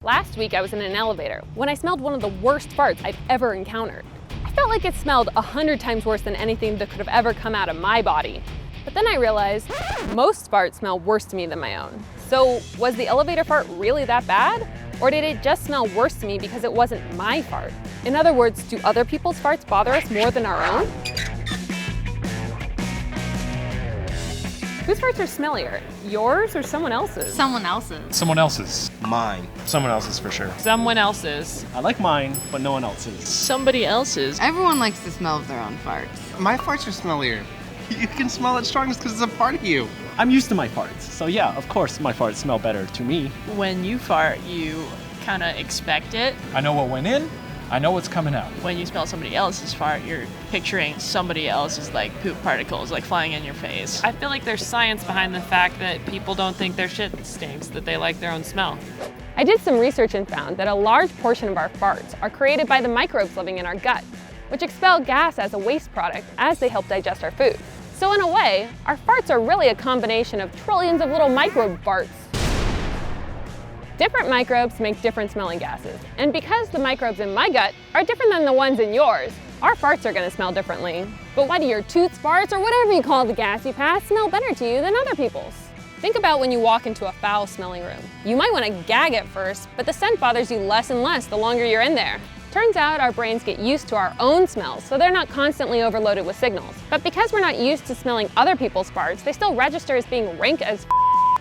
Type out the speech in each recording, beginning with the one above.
Last week I was in an elevator when I smelled one of the worst farts I've ever encountered. I felt like it smelled 100 times worse than anything that could have ever come out of my body. But then I realized most farts smell worse to me than my own. So was the elevator fart really that bad? Or did it just smell worse to me because it wasn't my fart? In other words, do other people's farts bother us more than our own? Whose farts are smellier? Yours or someone else's? Someone else's. Someone else's. Mine. Someone else's for sure. Someone else's. I like mine, but no one else's. Somebody else's. Everyone likes the smell of their own farts. My farts are smellier. You can smell it strongest because it's a part of you. I'm used to my farts, so yeah, of course my farts smell better to me. When you fart, you kind of expect it. I know what went in, I know what's coming out. When you smell somebody else's fart, you're picturing somebody else's like poop particles like flying in your face. I feel like there's science behind the fact that people don't think their shit stinks, that they like their own smell. I did some research and found that a large portion of our farts are created by the microbes living in our gut, which expel gas as a waste product as they help digest our food. So in a way, our farts are really a combination of trillions of little microbe farts. Different microbes make different smelling gases, and because the microbes in my gut are different than the ones in yours, our farts are gonna smell differently. But why do your tooth's farts, or whatever you call the gas you pass, smell better to you than other people's? Think about when you walk into a foul-smelling room. You might want to gag at first, but the scent bothers you less and less the longer you're in there. Turns out our brains get used to our own smells, so they're not constantly overloaded with signals. But because we're not used to smelling other people's farts, they still register as being rank as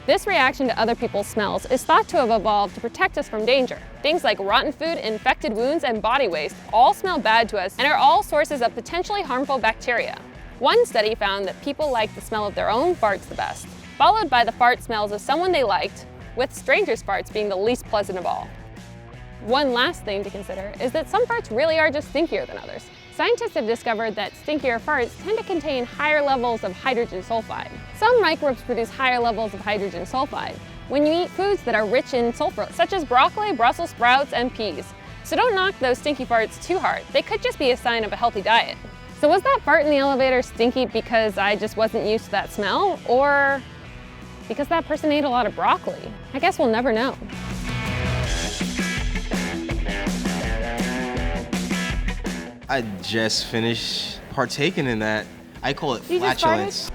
This reaction to other people's smells is thought to have evolved to protect us from danger. Things like rotten food, infected wounds, and body waste all smell bad to us and are all sources of potentially harmful bacteria. One study found that people like the smell of their own farts the best, followed by the fart smells of someone they liked, with strangers' farts being the least pleasant of all. One last thing to consider is that some farts really are just stinkier than others. Scientists have discovered that stinkier farts tend to contain higher levels of hydrogen sulfide. Some microbes produce higher levels of hydrogen sulfide when you eat foods that are rich in sulfur, such as broccoli, Brussels sprouts, and peas. So don't knock those stinky farts too hard. They could just be a sign of a healthy diet. So was that fart in the elevator stinky because I just wasn't used to that smell, or because that person ate a lot of broccoli? I guess we'll never know. I just finished partaking in that. I call it You just flatulence.